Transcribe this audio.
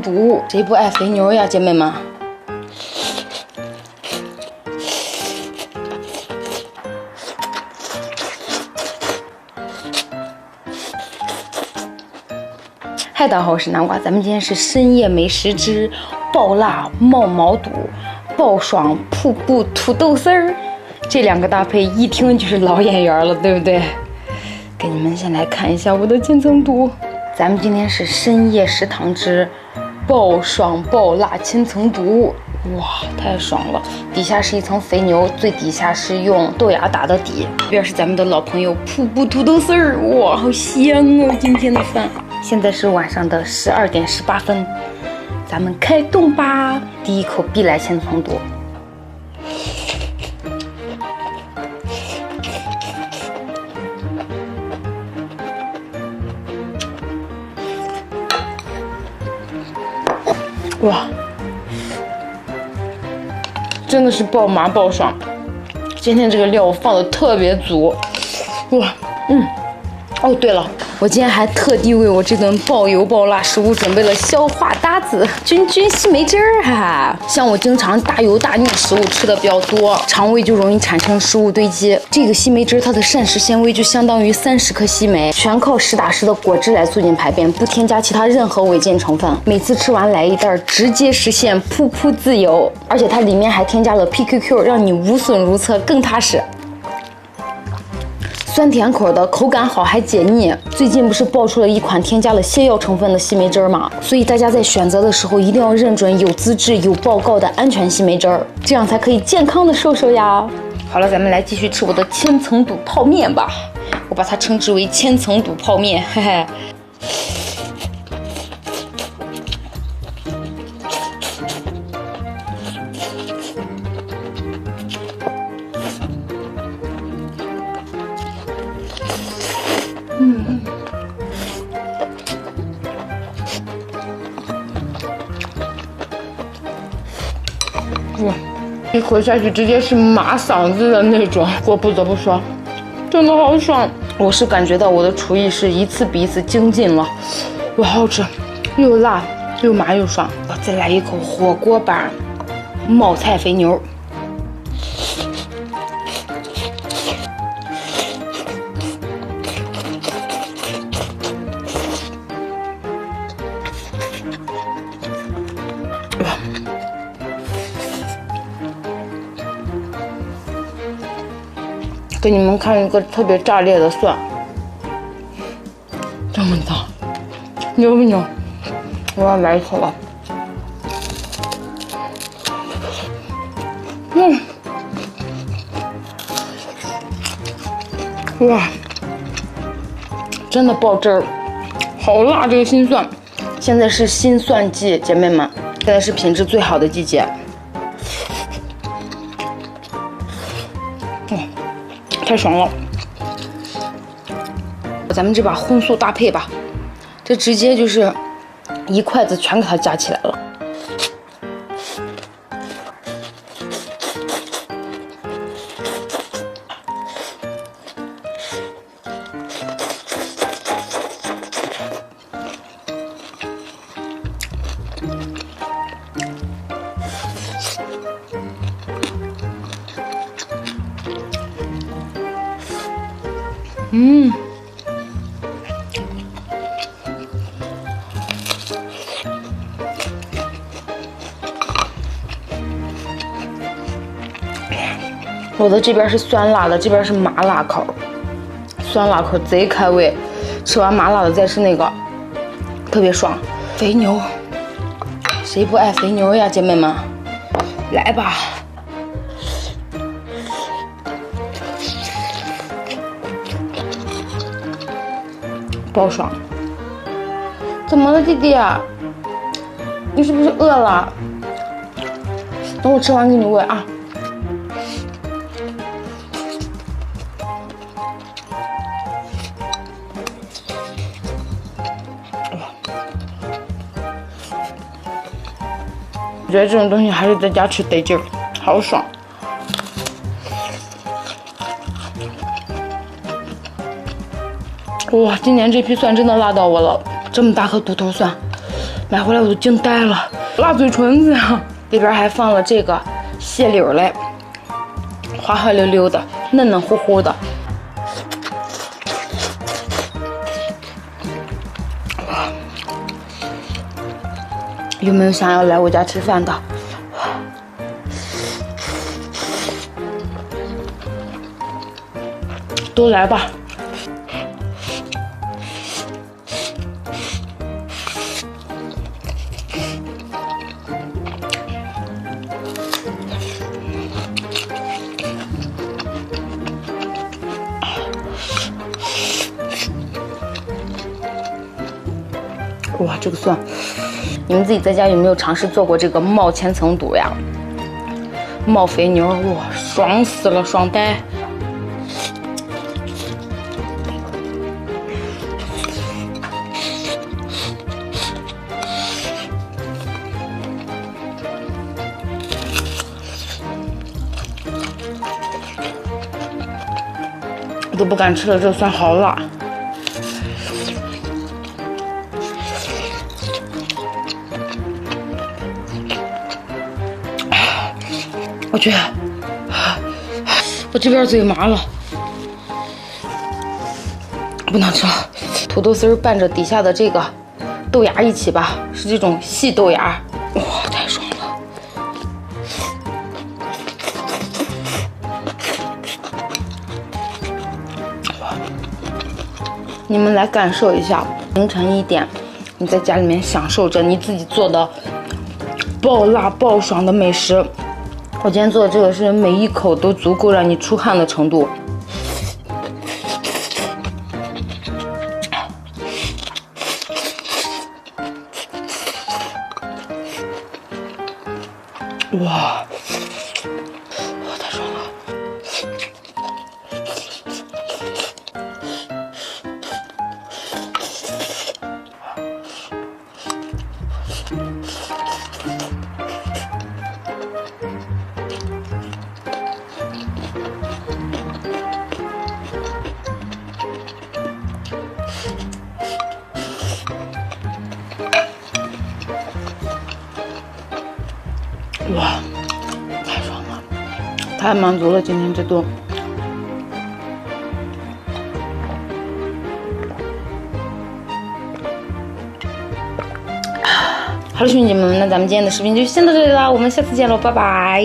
肚，谁不爱肥牛呀，姐妹们？嗨，大家好，我是南瓜，咱们今天是深夜美食之爆辣冒毛肚、爆爽瀑布土豆丝儿，这两个搭配一听就是老演员了，对不对？给你们先来看一下我的千层肚，咱们今天是深夜食堂之爆爽爆辣千层肚，哇，太爽了！底下是一层肥牛，最底下是用豆芽打的底，这边是咱们的老朋友瀑布土豆丝儿，哇，好香哦！今天的饭。现在是晚上的12点18分，咱们开动吧！第一口必来千层肚。哇，真的是爆麻爆爽！今天这个料我放的特别足，哇，哦，对了，我今天还特地为我这顿爆油爆辣食物准备了消化搭子君西梅汁儿哈。像我经常大油大腻食物吃的比较多，肠胃就容易产生食物堆积。这个西梅汁它的膳食纤维就相当于30克西梅，全靠实打实的果汁来促进排便，不添加其他任何违禁成分。每次吃完来一袋，直接实现噗噗自由，而且它里面还添加了 PQQ， 让你无损如厕，更踏实。酸甜口的，口感好还解腻。最近不是爆出了一款添加了泻药成分的西梅汁吗？所以大家在选择的时候一定要认准有资质、有报告的安全西梅汁儿，这样才可以健康的瘦瘦呀。好了，咱们来继续吃我的千层肚泡面吧，我把它称之为千层肚泡面，嘿嘿。哇，一口下去直接是麻嗓子的那种，我不得不说，真的好爽！我是感觉到我的厨艺是一次比一次精进了，哇，好吃，又辣又麻又爽。我再来一口火锅版冒菜肥牛。给你们看一个特别炸裂的蒜，这么大，牛不牛？我要来一口了。哇，真的爆汁儿，好辣！这个新蒜，现在是新蒜季，姐妹们，现在是品质最好的季节。太爽了！咱们这把荤素搭配吧，这直接就是一筷子全给它夹起来了。我的这边是酸辣的，这边是麻辣口，酸辣口贼开胃，吃完麻辣的再吃那个，特别爽。肥牛，谁不爱肥牛呀，姐妹们？来吧！爆爽！怎么了，弟弟？你是不是饿了？等我吃完给你喂啊！我觉得这种东西还是在家吃得劲儿，好爽。哇，今年这批蒜真的辣到我了，这么大颗独头蒜，买回来我都惊呆了，辣嘴唇子呀！里边还放了这个蟹柳嘞，滑滑溜溜的，嫩嫩乎乎的。有没有想要来我家吃饭的？都来吧！哇，这个蒜！你们自己在家有没有尝试做过这个冒千层肚呀？冒肥牛，哇，爽死了，爽呆！我都不敢吃了，这个蒜好辣。我去，我这边嘴麻了，不能吃了。土豆丝拌着底下的这个豆芽一起吧，是这种细豆芽，哇，太爽了！你们来感受一下，凌晨1点，你在家里面享受着你自己做的爆辣爆爽的美食。我今天做的这个是每一口都足够让你出汗的程度。哇，太爽了！哇，太爽了，太满足了今天这顿。好了，兄弟们，那咱们今天的视频就先到这里啦，我们下次见喽，拜拜。